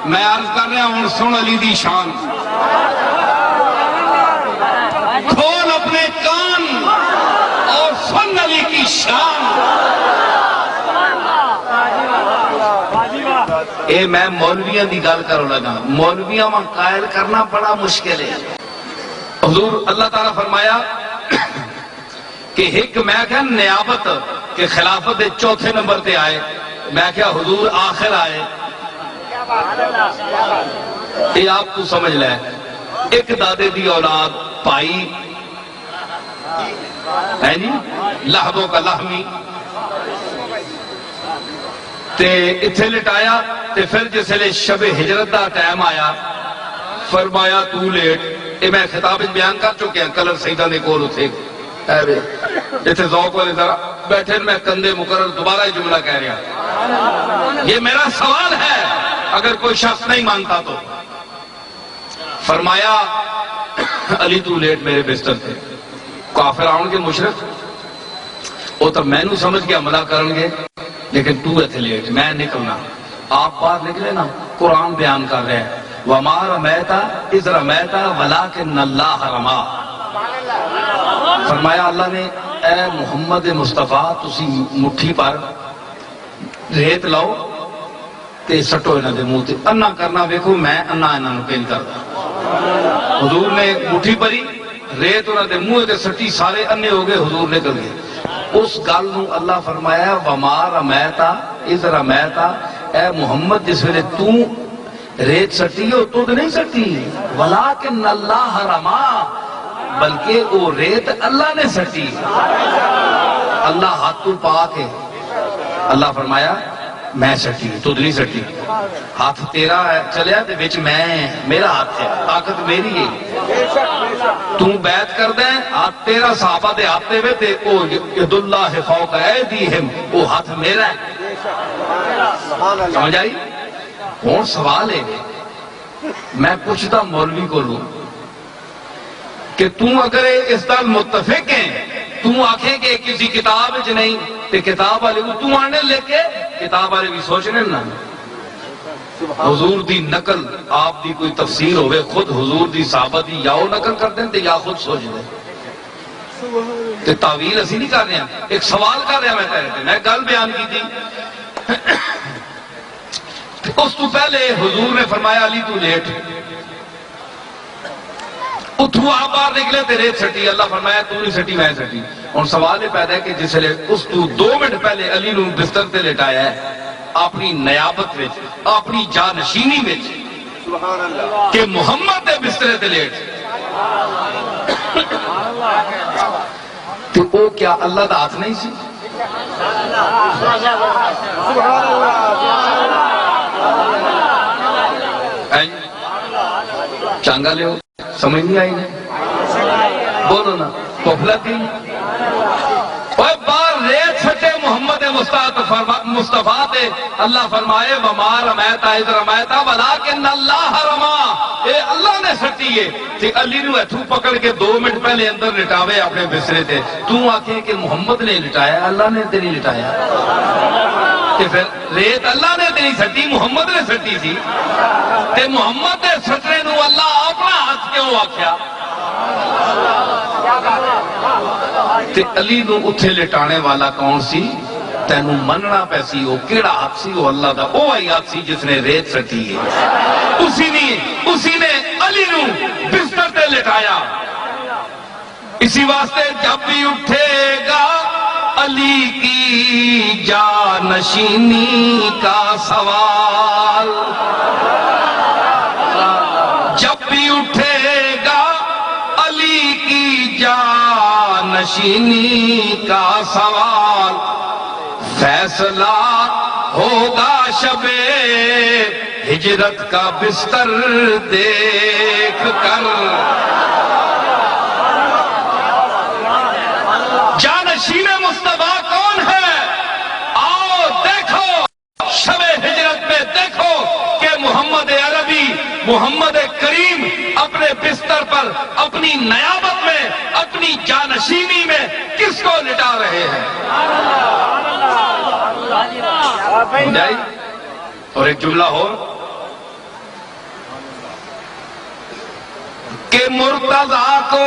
میں عرض کر رہا ہوں سن علی دی شان، کھول اپنے کان اور سن علی کی شان۔ اے میں مولویاں دی گل کرو لگا، مولویاں میں قائل کرنا بڑا مشکل ہے۔ حضور اللہ تعالیٰ فرمایا کہ ایک میں کہا نیابت کہ خلافت دے چوتھے نمبر تے آئے، میں کہا حضور آخر آئے۔ یہ آپ تو سمجھ لے، ایک دادے دی اولاد پائی ہے جی لہبوں کا لہمی تے اتھے لٹایا تے پھر جس لئے شب ہجرت دا ٹائم آیا فرمایا تو لیٹ۔ یہ میں خطاب بیان کر چکے ہیں کلر سیدہ نے کول اتھے اتھے ذوق والے ذرا بیٹھے میں کندھے مقرر دوبارہ یہ جملہ کہہ رہا، یہ میرا سوال ہے اگر کوئی شخص نہیں مانتا تو۔ فرمایا علی تو لیٹ میرے بستر تھے، کافر آؤں گے مشرک وہ تو میں نو سمجھ کے حملہ کریں گے، لیکن تو ایتھے لیٹ میں نکلنا۔ آپ باہر نکلے نا، قرآن بیان کر رہے ہیں وَمَا رَمَيْتَ إِذْ رَمَيْتَ وَلَكِنَّ اللَّهَ رَمَا۔ فرمایا اللہ نے اے محمد مصطفیٰ تسی مٹھی پر ریت لاؤ تے سٹو انہاں دے منہ تے، انا کرنا ویکھو میں انا انہاں نو پین کردا۔ حضور نے مٹھی پری ریت انہاں دے منہ تے سٹی، سارے انے ہو گئے، حضور نکل گئے۔ اس گل نو اللہ فرمایا وَمَا رَمَيْتَ إِذْ رَمَيْتَ، اے محمد جس ویلے تو ریت سٹی ہو تو نہیں سٹی وَلَكِنَّ اللَّهَ رَمَا، بلکہ وہ ریت اللہ نے سٹی، اللہ ہاتھ تو پاک ہے۔ اللہ فرمایا میں سٹی تو نہیں سٹی، ہاتھ تیرا ہے چلیا تے وچ میں میرا ہاتھ ہے، طاقت میری ہے۔ تو بیعت کر دیں ہاتھ تیرا صحابہ دے ہاتھ دے وے تے او ید اللہ فوق ایدیہم، وہ ہاتھ میرا ہے۔ سمجھ آئی؟ کون سوال ہے میں پوچھتا مولوی کو لوں کہ تم اگر اس دل متفق ہیں تم آنکھیں کہ کسی کتاب وچ نہیں تے کتاب والے کو تم آنے لے کے کتاب والے بھی سوچنے نا۔ حضور دی نقل آپ دی کوئی تفسیر ہوئے خود حضور دی صحابہ دی یا وہ نقل کر دیں تے یا خود سوچ دیں تے تعویل اسی نہیں کر رہے ہیں، ایک سوال کر رہے ہیں میں کہہ رہے تھے، میں گل بیان کی تھی۔ اس تو پہلے حضور نے فرمایا علی تو لیٹ، اتھو آپ باہر نکلے تے ریت سٹی، اللہ فرمایا تو نہیں سٹی میں سٹی۔ اور سوال یہ پیدا ہے کہ جس لئے اس تو 2 منٹ پہلے علی نو بستر تے لٹایا ہے اپنی نیابت وچ اپنی جانشینی وچ کہ محمد دے بسترے تے لیٹ تو وہ کیا اللہ دا ہاتھ نہیں سی؟ چانگا لے ہو سمجھ نہیں آئی نہیں بولو نا پوپلا تھی اور بار ریت سٹے محمد مصطفیٰ تے اللہ فرمائے وَمَا رَمَيْتَ إِذْ رَمَيْتَ وَلَكِنَّ اللَّهَ رَمَا، اے اللہ نے سٹی ہے کہ علی نو ایتھو پکڑ کے 2 منٹ پہلے اندر لٹاوے اپنے بسرے تے، تو آکھیں کہ محمد نے لٹایا اللہ نے تیری لٹایا کہ پھر ریت اللہ نے تیری سٹی محمد نے سٹی سی تے محمد نے سٹنے نو اللہ اپنا ہاتھ کیوں آکھیا تے علی نو اتھے لٹانے والا کون سی تینوں مننا پیسی ہو کیڑا ہاتھ سی وہ اللہ دا وہ آئی ہاتھ سی جس نے ریت سٹی ہے اسی نے علی نو بستر تے لٹایا۔ اسی واسطے جب بھی اٹھے گا علی کی جانشینی کا سوال، جب بھی اٹھے گا علی کی جانشینی کا سوال، فیصلہ ہوگا شب ہجرت کا بستر دیکھ کر۔ جانشین مصطفیٰ کون ہے؟ آؤ دیکھو شب ہجرت میں دیکھو کہ محمد عربی محمد کریم اپنے بستر پر اپنی نیابت میں اپنی جانشینی میں کس کو لٹا رہے ہیں۔ اور ایک جملہ ہو کہ مرتضی کو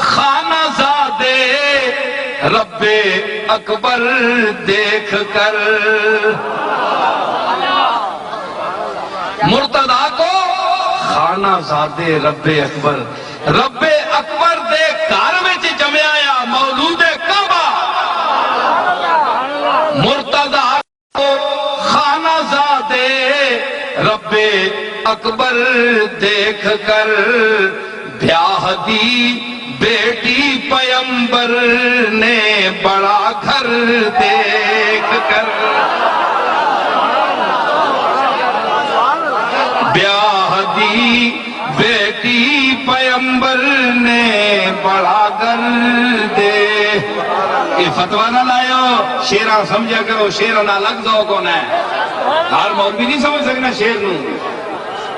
خانہ زادے رب اکبر دیکھ کر، مرتضی کو خانہ زادے رب اکبر، رب اکبر دے گھر وچ جمیا یا مولود کعبہ، مرتضی کو خانہ زادے رب اکبر دیکھ کر، بیاہ دی بیٹی پیمبر نے بڑا گھر دیکھ کر، بیاہ دی بیٹی پیمبر نے بڑا گھر دے، یہ فتوہ نہ لائیو، شیرہ سمجھا کرو، شیرہ نہ لگ دو کون ہے، ہر مولوی نہیں سمجھ سکنا شیر نو،